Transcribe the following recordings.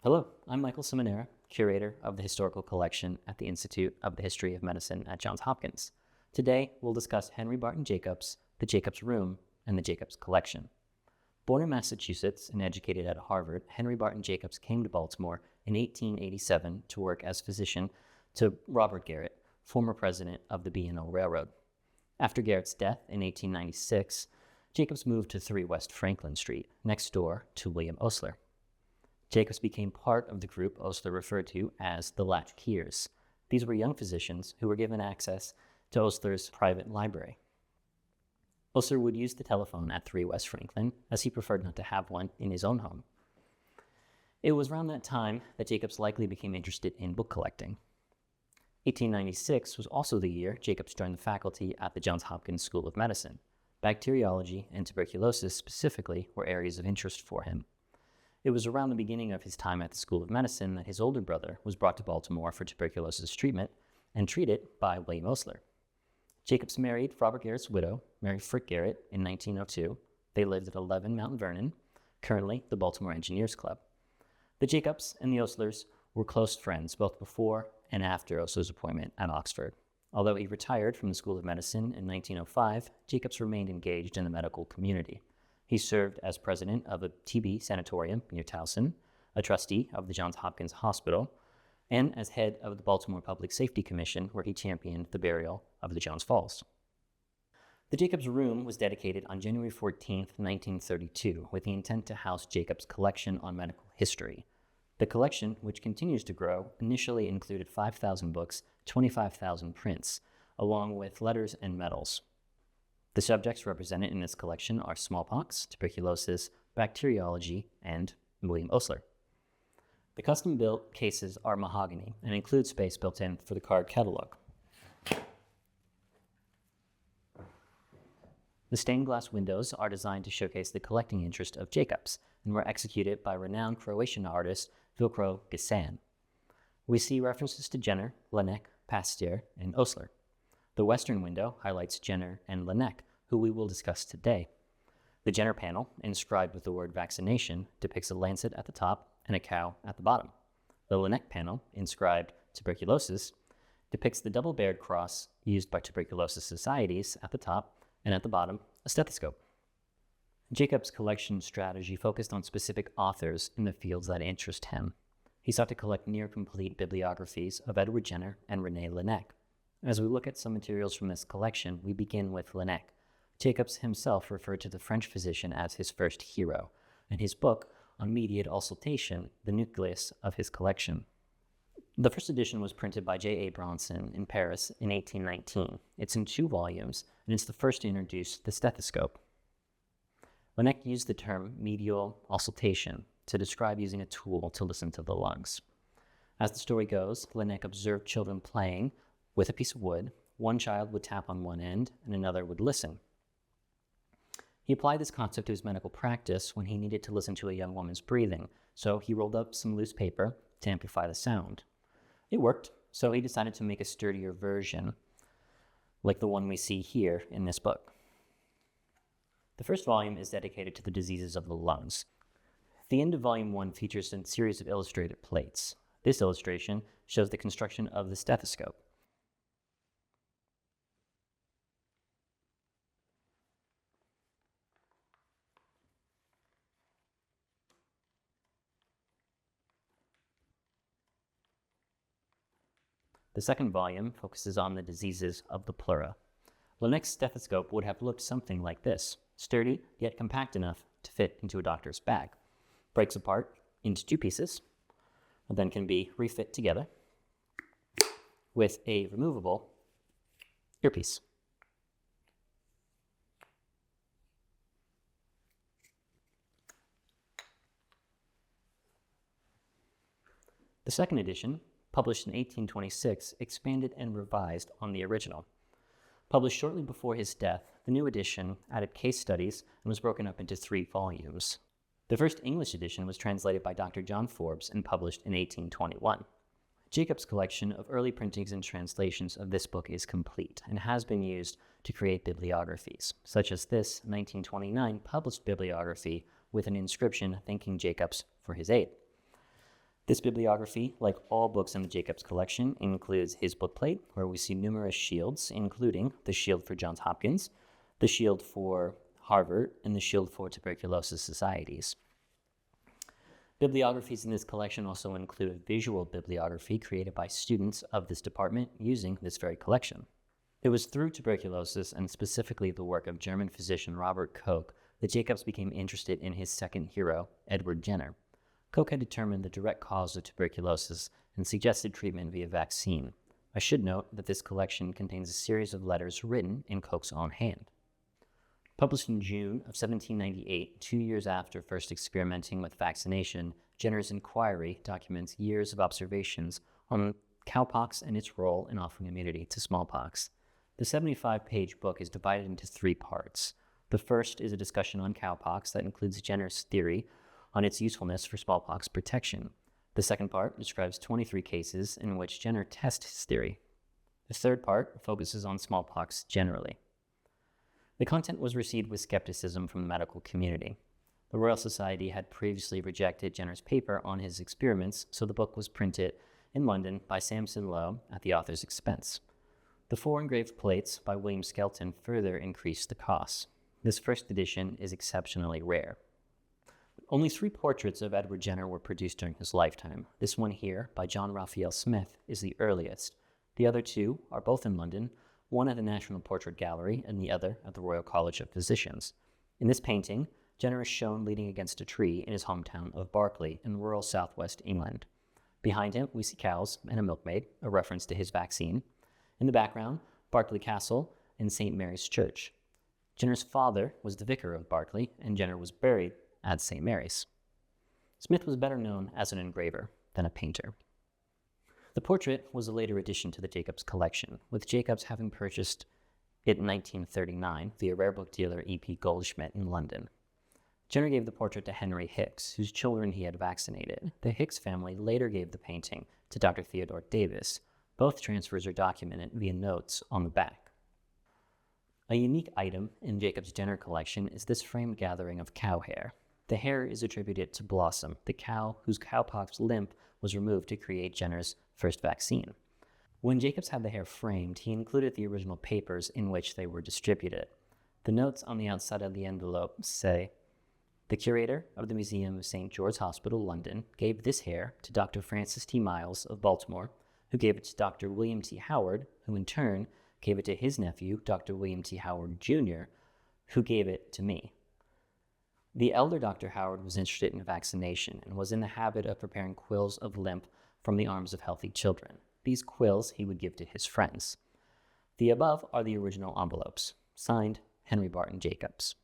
Hello, I'm Michael Seminara, Curator of the Historical Collection at the Institute of the History of Medicine at Johns Hopkins. Today, we'll discuss Henry Barton Jacobs, the Jacobs Room, and the Jacobs Collection. Born in Massachusetts and educated at Harvard, Henry Barton Jacobs came to Baltimore in 1887 to work as physician to Robert Garrett, former president of the B&O Railroad. After Garrett's death in 1896, Jacobs moved to 3 West Franklin Street, next door to William Osler. Jacobs became part of the group Osler referred to as the Latchkeers. These were young physicians who were given access to Osler's private library. Osler would use the telephone at 3 West Franklin, as he preferred not to have one in his own home. It was around that time that Jacobs likely became interested in book collecting. 1896 was also the year Jacobs joined the faculty at the Johns Hopkins School of Medicine. Bacteriology and tuberculosis specifically were areas of interest for him. It was around the beginning of his time at the School of Medicine that his older brother was brought to Baltimore for tuberculosis treatment and treated by William Osler. Jacobs married Robert Garrett's widow, Mary Frick Garrett, in 1902. They lived at 11 Mount Vernon, currently the Baltimore Engineers Club. The Jacobs and the Oslers were close friends both before and after Osler's appointment at Oxford. Although he retired from the School of Medicine in 1905, Jacobs remained engaged in the medical community. He served as president of a TB sanatorium near Towson, a trustee of the Johns Hopkins Hospital, and as head of the Baltimore Public Safety Commission, where he championed the burial of the Jones Falls. The Jacobs Room was dedicated on January 14, 1932, with the intent to house Jacobs' collection on medical history. The collection, which continues to grow, initially included 5,000 books, 25,000 prints, along with letters and medals. The subjects represented in this collection are smallpox, tuberculosis, bacteriology, and William Osler. The custom-built cases are mahogany and include space built in for the card catalog. The stained glass windows are designed to showcase the collecting interest of Jacobs and were executed by renowned Croatian artist Vilko Gasan. We see references to Jenner, Laennec, Pasteur, and Osler. The western window highlights Jenner and Laennec, who we will discuss today. The Jenner panel, inscribed with the word vaccination, depicts a lancet at the top and a cow at the bottom. The Laennec panel, inscribed tuberculosis, depicts the double-barred cross used by tuberculosis societies at the top, and at the bottom, a stethoscope. Jacobs' collection strategy focused on specific authors in the fields that interest him. He sought to collect near-complete bibliographies of Edward Jenner and René Laennec. As we look at some materials from this collection, we begin with Laennec. Jacobs himself referred to the French physician as his first hero, and his book on mediate auscultation, the nucleus of his collection. The first edition was printed by J.A. Bronson in Paris in 1819. It's in 2 volumes, and it's the first to introduce the stethoscope. Laennec used the term medial auscultation to describe using a tool to listen to the lungs. As the story goes, Laennec observed children playing with a piece of wood. One child would tap on one end, and another would listen. He applied this concept to his medical practice when he needed to listen to a young woman's breathing, so he rolled up some loose paper to amplify the sound. It worked, so he decided to make a sturdier version, like the one we see here in this book. The first volume is dedicated to the diseases of the lungs. The end of Volume 1 features a series of illustrated plates. This illustration shows the construction of the stethoscope. The second volume focuses on the diseases of the pleura. Laennec's stethoscope would have looked something like this, sturdy yet compact enough to fit into a doctor's bag. Breaks apart into 2 pieces, and then can be refit together with a removable earpiece. The second edition, published in 1826, expanded and revised on the original. Published shortly before his death, the new edition added case studies and was broken up into 3 volumes. The first English edition was translated by Dr. John Forbes and published in 1821. Jacobs' collection of early printings and translations of this book is complete and has been used to create bibliographies, such as this 1929 published bibliography with an inscription thanking Jacobs for his aid. This bibliography, like all books in the Jacobs collection, includes his bookplate, where we see numerous shields, including the shield for Johns Hopkins, the shield for Harvard, and the shield for tuberculosis societies. Bibliographies in this collection also include a visual bibliography created by students of this department using this very collection. It was through tuberculosis, and specifically the work of German physician Robert Koch, that Jacobs became interested in his second hero, Edward Jenner. Koch had determined the direct cause of tuberculosis and suggested treatment via vaccine. I should note that this collection contains a series of letters written in Koch's own hand. Published in June of 1798, 2 years after first experimenting with vaccination, Jenner's inquiry documents years of observations on cowpox and its role in offering immunity to smallpox. The 75-page book is divided into 3 parts. The first is a discussion on cowpox that includes Jenner's theory on its usefulness for smallpox protection. The second part describes 23 cases in which Jenner tests his theory. The third part focuses on smallpox generally. The content was received with skepticism from the medical community. The Royal Society had previously rejected Jenner's paper on his experiments, so the book was printed in London by Sampson Low at the author's expense. The 4 engraved plates by William Skelton further increased the costs. This first edition is exceptionally rare. Only 3 portraits of Edward Jenner were produced during his lifetime. This one here, by John Raphael Smith, is the earliest. The other 2 are both in London, one at the National Portrait Gallery and the other at the Royal College of Physicians. In this painting, Jenner is shown leaning against a tree in his hometown of Barclay in rural southwest England. Behind him, we see cows and a milkmaid, a reference to his vaccine. In the background, Barclay Castle and St. Mary's Church. Jenner's father was the vicar of Barclay, and Jenner was buried at St. Mary's. Smith was better known as an engraver than a painter. The portrait was a later addition to the Jacobs collection, with Jacobs having purchased it in 1939 via rare book dealer E.P. Goldschmidt in London. Jenner gave the portrait to Henry Hicks, whose children he had vaccinated. The Hicks family later gave the painting to Dr. Theodore Davis. Both transfers are documented via notes on the back. A unique item in Jacobs' Jenner collection is this framed gathering of cow hair. The hair is attributed to Blossom, the cow whose cowpox limp was removed to create Jenner's first vaccine. When Jacobs had the hair framed, he included the original papers in which they were distributed. The notes on the outside of the envelope say, "The curator of the Museum of St. George's Hospital, London, gave this hair to Dr. Francis T. Miles of Baltimore, who gave it to Dr. William T. Howard, who in turn gave it to his nephew, Dr. William T. Howard, Jr., who gave it to me." The elder Dr. Howard was interested in vaccination and was in the habit of preparing quills of lymph from the arms of healthy children. These quills he would give to his friends. The above are the original envelopes, signed Henry Barton Jacobs.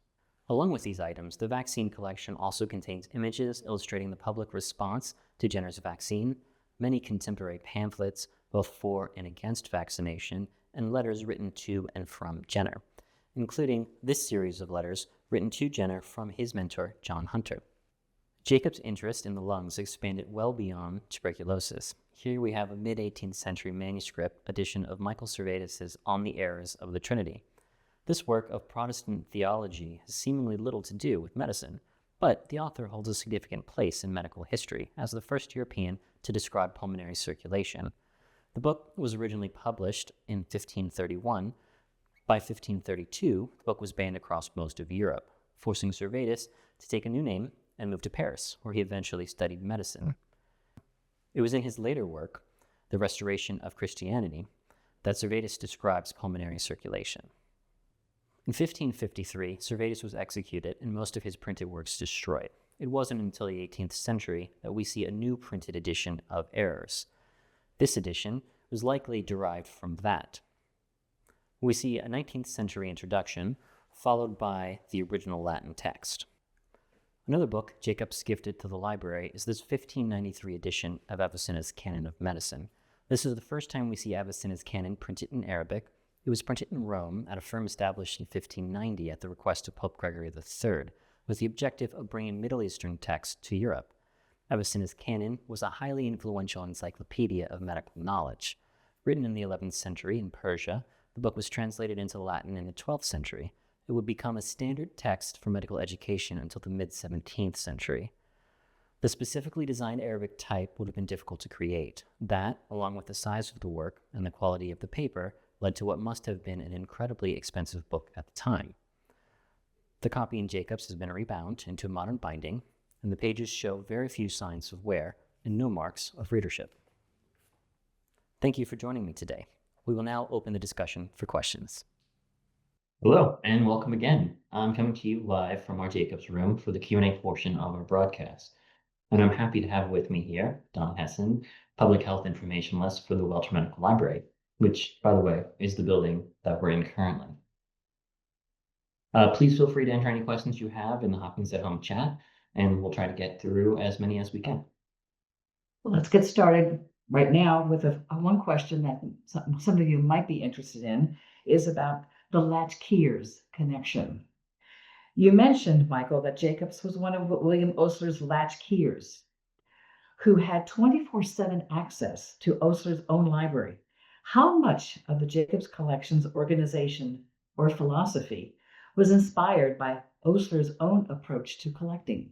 Along with these items, the vaccine collection also contains images illustrating the public response to Jenner's vaccine, many contemporary pamphlets, both for and against vaccination, and letters written to and from Jenner, including this series of letters written to Jenner from his mentor, John Hunter. Jacobs' interest in the lungs expanded well beyond tuberculosis. Here we have a mid-18th century manuscript edition of Michael Servetus's On the Errors of the Trinity. This work of Protestant theology has seemingly little to do with medicine, but the author holds a significant place in medical history as the first European to describe pulmonary circulation. The book was originally published in 1531. By 1532, the book was banned across most of Europe, forcing Servetus to take a new name and move to Paris, where he eventually studied medicine. It was in his later work, The Restoration of Christianity, that Servetus describes pulmonary circulation. In 1553, Servetus was executed and most of his printed works destroyed. It wasn't until the 18th century that we see a new printed edition of Errors. This edition was likely derived from that. We see a 19th century introduction, followed by the original Latin text. Another book Jacobs gifted to the library is this 1593 edition of Avicenna's Canon of Medicine. This is the first time we see Avicenna's canon printed in Arabic. It was printed in Rome at a firm established in 1590 at the request of Pope Gregory III, with the objective of bringing Middle Eastern texts to Europe. Avicenna's canon was a highly influential encyclopedia of medical knowledge. Written in the 11th century in Persia, the book was translated into Latin in the 12th century. It would become a standard text for medical education until the mid-17th century. The specifically designed Arabic type would have been difficult to create. That, along with the size of the work and the quality of the paper, led to what must have been an incredibly expensive book at the time. The copy in Jacobs has been rebound into a modern binding, and the pages show very few signs of wear and no marks of readership. Thank you for joining me today. We will now open the discussion for questions. Hello, and welcome again. I'm coming to you live from our Jacobs room for the Q&A portion of our broadcast. And I'm happy to have with me here Don Hessen, Public Health Informationalist for the Welch Medical Library, which, by the way, is the building that we're in currently. Please feel free to enter any questions you have in the Hopkins at Home chat, and we'll try to get through as many as we can. Well, let's get started right now with one question that some of you might be interested in, is about the latchkeyers connection. You mentioned, Michael, that Jacobs was one of William Osler's latchkeyers who had 24/7 access to Osler's own library. How much of the Jacobs collection's organization or philosophy was inspired by Osler's own approach to collecting?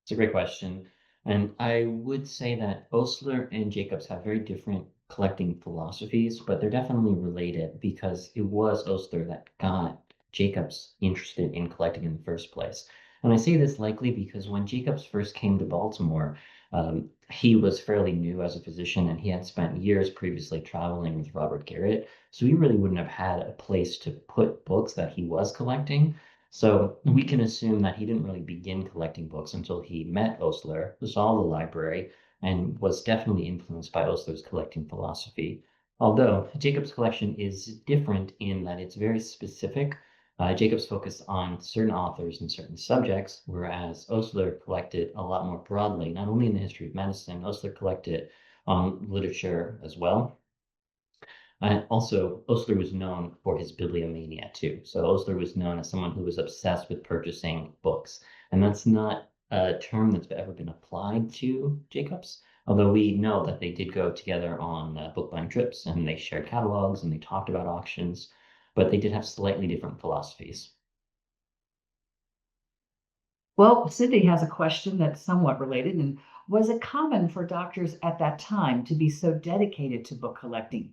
It's a great question. And I would say that Osler and Jacobs have very different collecting philosophies, but they're definitely related because it was Osler that got Jacobs interested in collecting in the first place. And I say this likely because when Jacobs first came to Baltimore, he was fairly new as a physician and he had spent years previously traveling with Robert Garrett. So he really wouldn't have had a place to put books that he was collecting. So we can assume that he didn't really begin collecting books until he met Osler, saw the library, and was definitely influenced by Osler's collecting philosophy. Although Jacobs' collection is different in that it's very specific. Jacobs focused on certain authors and certain subjects, whereas Osler collected a lot more broadly, not only in the history of medicine. Osler collected literature as well. And also, Osler was known for his bibliomania too. So Osler was known as someone who was obsessed with purchasing books. And that's not a term that's ever been applied to Jacobs, although we know that they did go together on book buying trips and they shared catalogs and they talked about auctions, but they did have slightly different philosophies. Well, Cindy has a question that's somewhat related. And was it common for doctors at that time to be so dedicated to book collecting?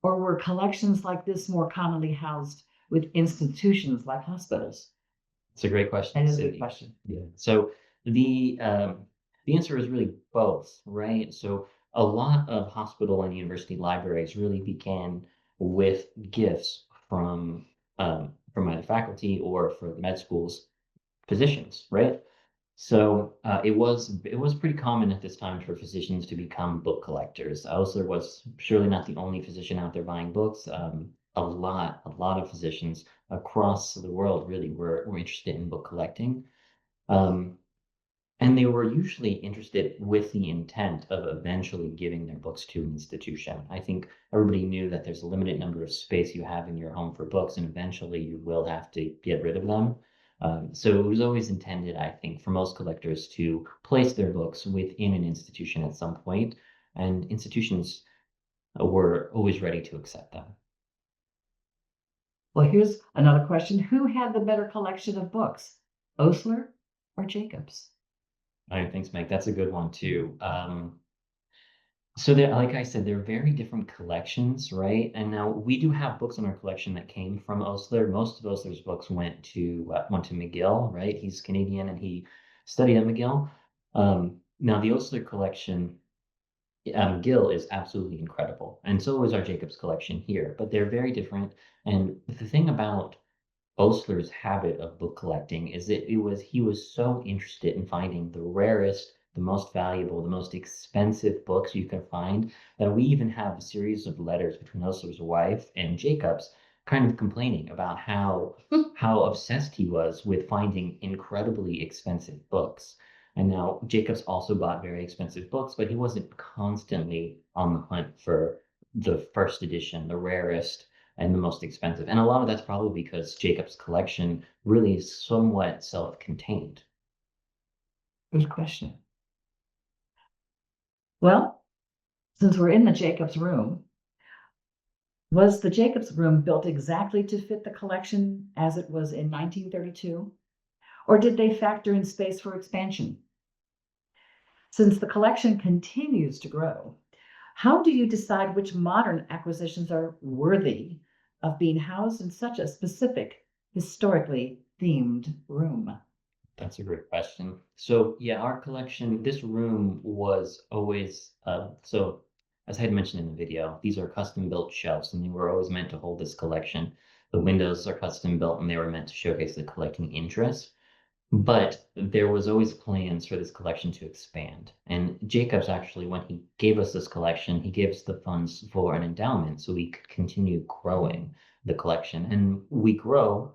Or were collections like this more commonly housed with institutions like hospitals? It's a great question. That is a good question. Yeah. So the answer is really both, right? So a lot of hospital and university libraries really began with gifts from either faculty or for med schools physicians, right? So it was pretty common at this time for physicians to become book collectors. Osler was surely not the only physician out there buying books. A lot of physicians across the world really were interested in book collecting. And they were usually interested with the intent of eventually giving their books to an institution. I think everybody knew that there's a limited number of space you have in your home for books, and eventually you will have to get rid of them. So it was always intended, I think, for most collectors to place their books within an institution at some point, and institutions were always ready to accept them. Well, here's another question. Who had the better collection of books, Osler or Jacobs? Thanks, Mike. That's a good one, too. So there, like I said, they're very different collections, right? And now we do have books in our collection that came from Osler. Most of Osler's books went to McGill, right? He's Canadian and he studied at McGill. Now the Osler collection, McGill is absolutely incredible, and so is our Jacobs collection here. But they're very different. And the thing about Osler's habit of book collecting is that he was so interested in finding the rarest, the most valuable, the most expensive books you can find, that we even have a series of letters between Osler's wife and Jacobs kind of complaining about how obsessed he was with finding incredibly expensive books. And now Jacobs also bought very expensive books, but he wasn't constantly on the hunt for the first edition, the rarest and the most expensive. And a lot of that's probably because Jacobs' collection really is somewhat self-contained. Good question. Well, since we're in the Jacobs room, was the Jacobs room built exactly to fit the collection as it was in 1932? Or did they factor in space for expansion? Since the collection continues to grow, how do you decide which modern acquisitions are worthy of being housed in such a specific, historically themed room? That's a great question. So yeah, our collection, this room was always, so as I had mentioned in the video, these are custom built shelves and they were always meant to hold this collection. The windows are custom built and they were meant to showcase the collecting interest. But there was always plans for this collection to expand. And Jacobs actually, when he gave us this collection, he gave us the funds for an endowment so we could continue growing the collection. And we grow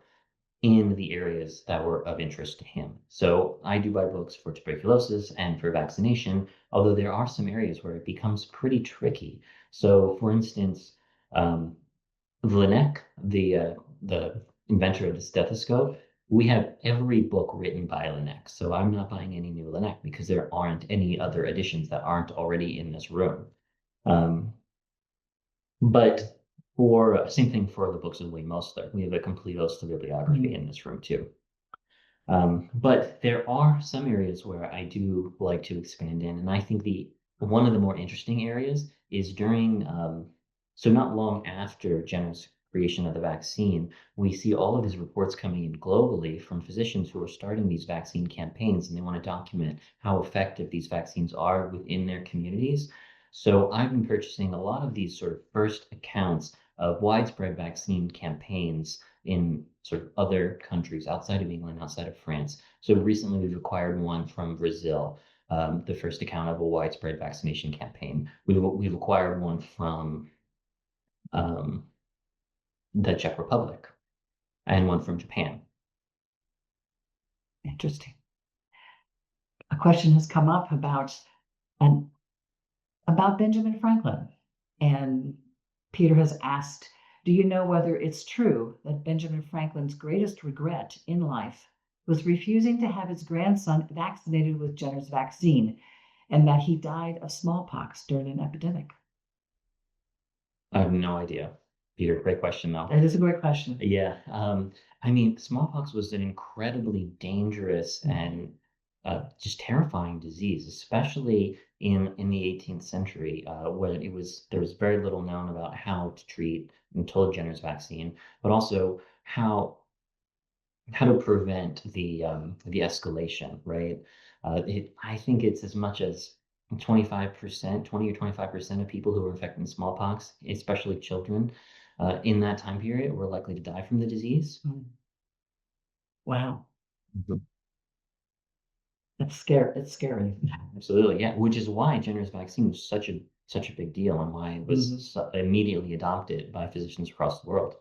in the areas that were of interest to him. So I do buy books for tuberculosis and for vaccination, although there are some areas where it becomes pretty tricky. So for instance, um, Laennec, the inventor of the stethoscope, we have every book written by Laennec. So I'm not buying any new Laennec because there aren't any other editions that aren't already in this room. But for same thing for the books of William Osler. We have a complete Osler bibliography in this room too. But there are some areas where I do like to expand in, and I think one of the more interesting areas is during so not long after Jenner's creation of the vaccine, we see all of these reports coming in globally from physicians who are starting these vaccine campaigns, and they want to document how effective these vaccines are within their communities. So I've been purchasing a lot of these sort of first accounts of widespread vaccine campaigns in sort of other countries outside of England, outside of France. So recently we've acquired one from Brazil, the first account of a widespread vaccination campaign. We've acquired one from the Czech Republic and one from Japan. Interesting. A question has come up about Benjamin Franklin, and Peter has asked, do you know whether it's true that Benjamin Franklin's greatest regret in life was refusing to have his grandson vaccinated with Jenner's vaccine, and that he died of smallpox during an epidemic? I have no idea. Peter, great question though. That is a great question. Yeah. I mean, smallpox was an incredibly dangerous and just terrifying disease, especially in the 18th century, when there was very little known about how to treat until Jenner's vaccine, but also how to prevent the escalation, right? I think it's as much as 25%, 20 or 25% of people who were infected with smallpox, especially children, in that time period, were likely to die from the disease. Wow. That's scary. It's scary. Absolutely, yeah. Which is why Jenner's vaccine was such a big deal, and why it was immediately adopted by physicians across the world.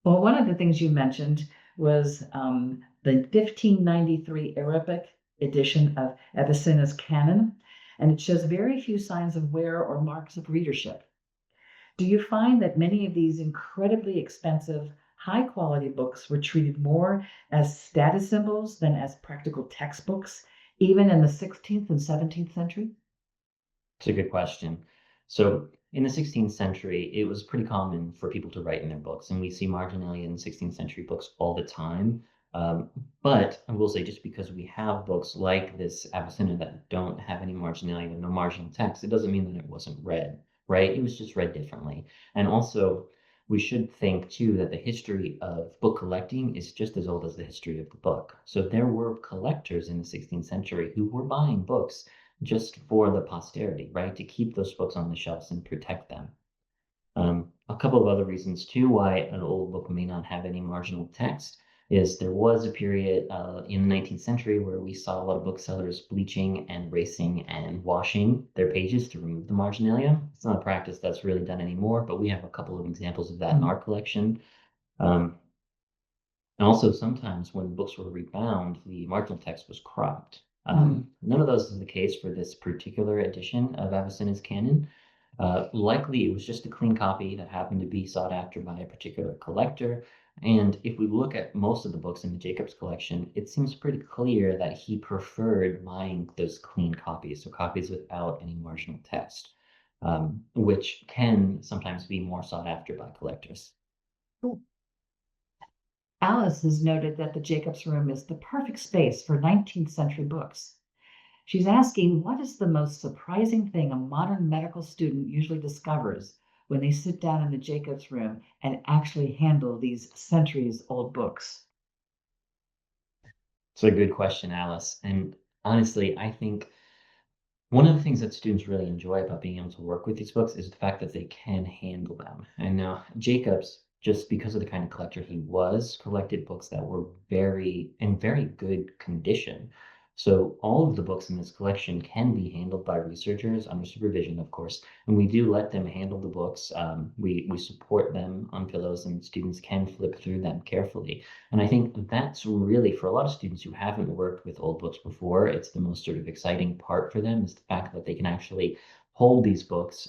Well, one of the things you mentioned was the 1593 Arabic edition of Avicenna's Canon, and it shows very few signs of wear or marks of readership. Do you find that many of these incredibly expensive, high-quality books were treated more as status symbols than as practical textbooks, even in the 16th and 17th century? It's a good question. So in the 16th century, it was pretty common for people to write in their books, and we see marginalia in 16th century books all the time. But I will say, just because we have books like this Avicenna that don't have any marginalia, no marginal text, it doesn't mean that it wasn't read, right? It was just read differently. And also, we should think too that the history of book collecting is just as old as the history of the book. So there were collectors in the 16th century who were buying books just for the posterity, right? To keep those books on the shelves and protect them. A couple of other reasons too why an old book may not have any marginal text is there was a period in the 19th century where we saw a lot of booksellers bleaching and erasing and washing their pages to remove the marginalia. It's not a practice that's really done anymore, but we have a couple of examples of that in our collection. And also sometimes when books were rebound, the marginal text was cropped. None of those is the case for this particular edition of Avicenna's Canon. Likely it was just a clean copy that happened to be sought after by a particular collector. And if we look at most of the books in the Jacobs collection, it seems pretty clear that he preferred buying those clean copies, so copies without any marginal text, which can sometimes be more sought after by collectors. Cool. Alice has noted that the Jacobs room is the perfect space for 19th century books. She's asking, what is the most surprising thing a modern medical student usually discovers when they sit down in the Jacobs room and actually handle these centuries-old books? It's a good question, Alice. And honestly, I think one of the things that students really enjoy about being able to work with these books is the fact that they can handle them. And now Jacobs, just because of the kind of collector he was, collected books that were in very good condition. So all of the books in this collection can be handled by researchers under supervision, of course, and we do let them handle the books. We support them on pillows, and students can flip through them carefully. And I think that's really, for a lot of students who haven't worked with old books before, it's the most sort of exciting part for them is the fact that they can actually hold these books,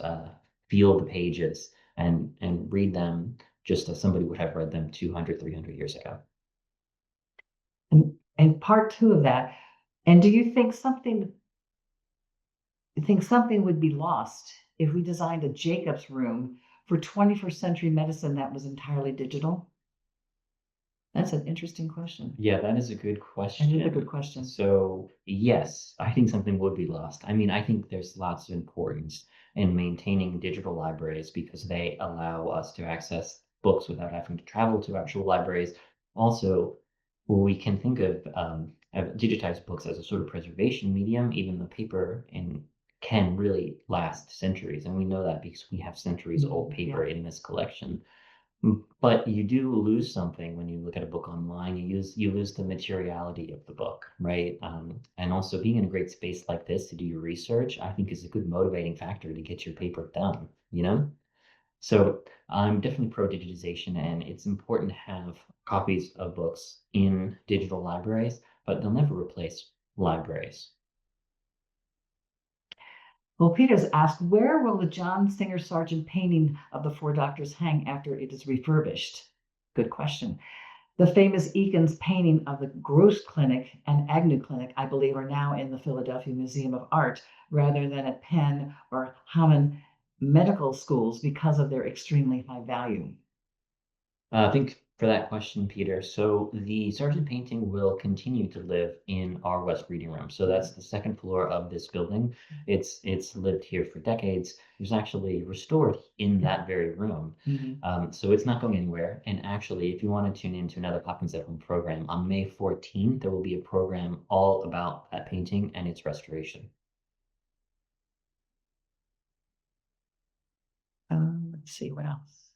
feel the pages, and read them just as somebody would have read them 200, 300 years ago. And part two of that, and do you think something would be lost if we designed a Jacobs room for 21st century medicine that was entirely digital? That's an interesting question. Yeah, that is a good question. It is a good question. So, yes, I think something would be lost. I mean, I think there's lots of importance in maintaining digital libraries because they allow us to access books without having to travel to actual libraries. Also, we can think of digitized books as a sort of preservation medium, even the paper can really last centuries. And we know that because we have centuries old paper in this collection. But you do lose something when you look at a book online. You lose the materiality of the book, right? And also being in a great space like this to do your research, I think is a good motivating factor to get your paper done, you know? So I'm definitely pro digitization, and it's important to have copies of books in digital libraries, but they'll never replace libraries. Well, Peter's asked, where will the John Singer Sargent painting of the Four Doctors hang after it is refurbished? Good question. The famous Eakins painting of the Gross Clinic and Agnew Clinic, I believe, are now in the Philadelphia Museum of Art rather than at Penn or Hammond medical schools because of their extremely high value. I think for that question, Peter, so the Sargent painting will continue to live in our West Reading Room. So that's the second floor of this building. It's lived here for decades. It was actually restored in that very room. So it's not going anywhere. And actually, if you want to tune into another Hopkins at Home program, on May 14th, there will be a program all about that painting and its restoration. Let's see, what else?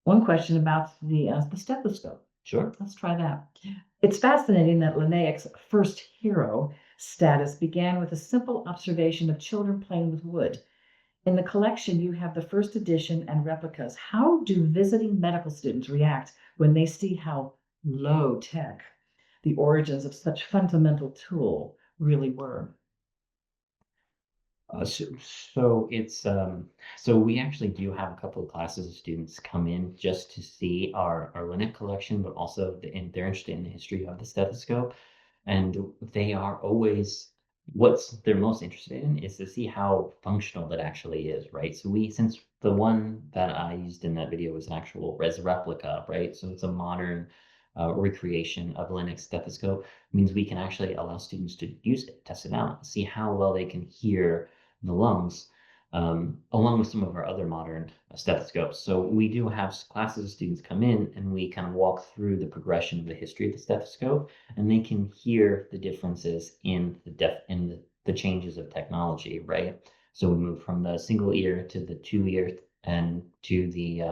One question about the stethoscope. Sure. Let's try that. It's fascinating that Laennec's first hero status began with a simple observation of children playing with wood. In the collection, you have the first edition and replicas. How do visiting medical students react when they see how low tech the origins of such fundamental tool really were? So it's so we actually do have a couple of classes of students come in just to see our Laennec collection, but also they're interested in the history of the stethoscope, and they are always what they're most interested in is to see how functional it actually is, right? So since the one that I used in that video was an actual replica, right? So it's a modern recreation of Laennec's stethoscope, means we can actually allow students to use it, test it out, see how well they can hear the lungs, along with some of our other modern stethoscopes. So we do have classes of students come in and we kind of walk through the progression of the history of the stethoscope, and they can hear the differences in the changes of technology, right? So we move from the single ear to the 2-ear and to the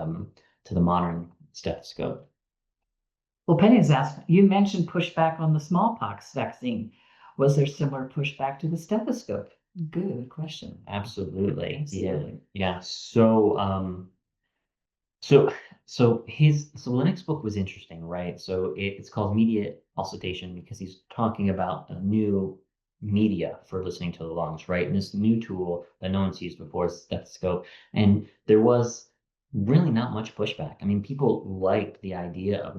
modern stethoscope. Well, Penny's asked, you mentioned pushback on the smallpox vaccine. Was there similar pushback to the stethoscope? Good question. Absolutely. Yeah. So Laennec's book was interesting, right? So it's called Media Auscultation because he's talking about a new media for listening to the lungs, right? And this new tool that no one's used before is stethoscope. And there was really not much pushback. I mean, people liked the idea of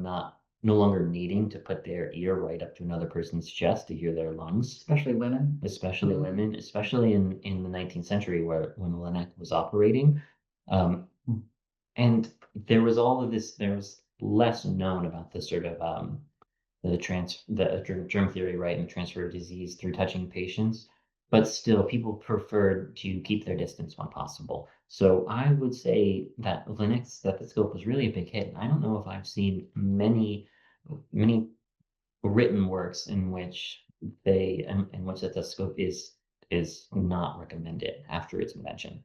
no longer needing to put their ear right up to another person's chest to hear their lungs. Especially women. Especially women, especially in the 19th century when Laennec was operating. And there was all of this, there was less known about this sort of the germ theory, right, and the transfer of disease through touching patients. But still, people preferred to keep their distance when possible. So I would say that Laennec's stethoscope was really a big hit. And I don't know if I've seen many written works in which stethoscope is not recommended after its invention.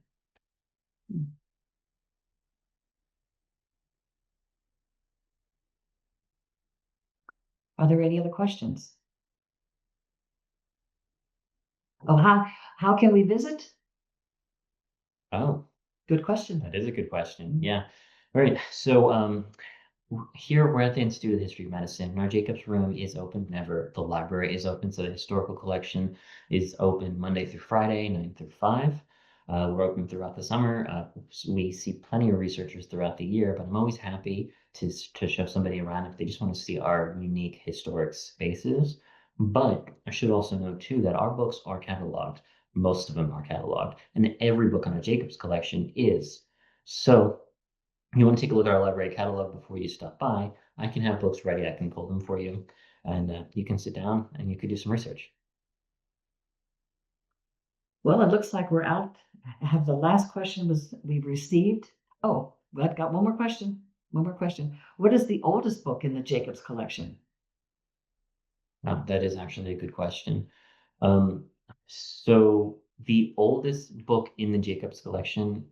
Are there any other questions? Oh, how can we visit? Oh, Good question. that is a good question. Yeah. All right. So here we're at the Institute of the History of Medicine, and our Jacobs Room is open whenever the library is open. So the historical collection is open Monday through Friday, 9 through 5. We're open throughout the summer. We see plenty of researchers throughout the year, but I'm always happy to show somebody around if they just want to see our unique historic spaces. But I should also note too that our books are cataloged. Most of them are cataloged, and every book on our Jacobs collection is. So you want to take a look at our library catalog before you stop by, I can have books ready. I can pull them for you, and you can sit down and you could do some research. Well, it looks like we're out. I have the last question we've received. Oh, I've got one more question. One more question. What is the oldest book in the Jacobs collection? That is actually a good question. So the oldest book in the Jacobs collection.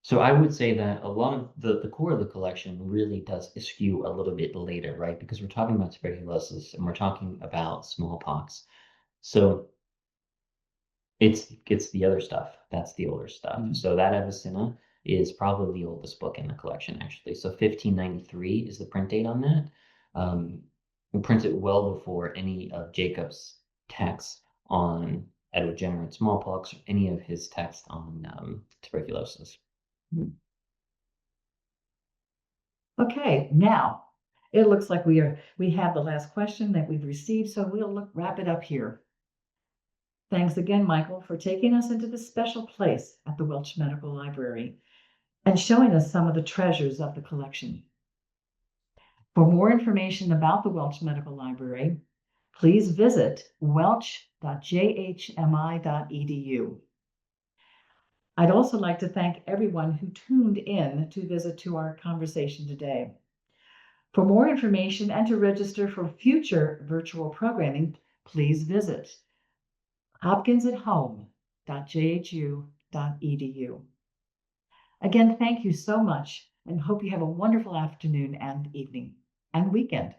So I would say that a lot of the core of the collection really does skew a little bit later, right? Because we're talking about tuberculosis and we're talking about smallpox. So it's the other stuff. That's the older stuff. So that Avicenna is probably the oldest book in the collection, actually. So 1593 is the print date on that. We print it well before any of Jacob's texts on Edward Jenner and smallpox or any of his texts on tuberculosis. Okay, now it looks like we have the last question that we've received, so we'll wrap it up here. Thanks again, Michael, for taking us into this special place at the Welch Medical Library and showing us some of the treasures of the collection. For more information about the Welch Medical Library, please visit welch.jhmi.edu. I'd also like to thank everyone who tuned in to visit to our conversation today. For more information and to register for future virtual programming, please visit hopkinsathome.jhu.edu. Again, thank you so much and hope you have a wonderful afternoon and evening and weekend.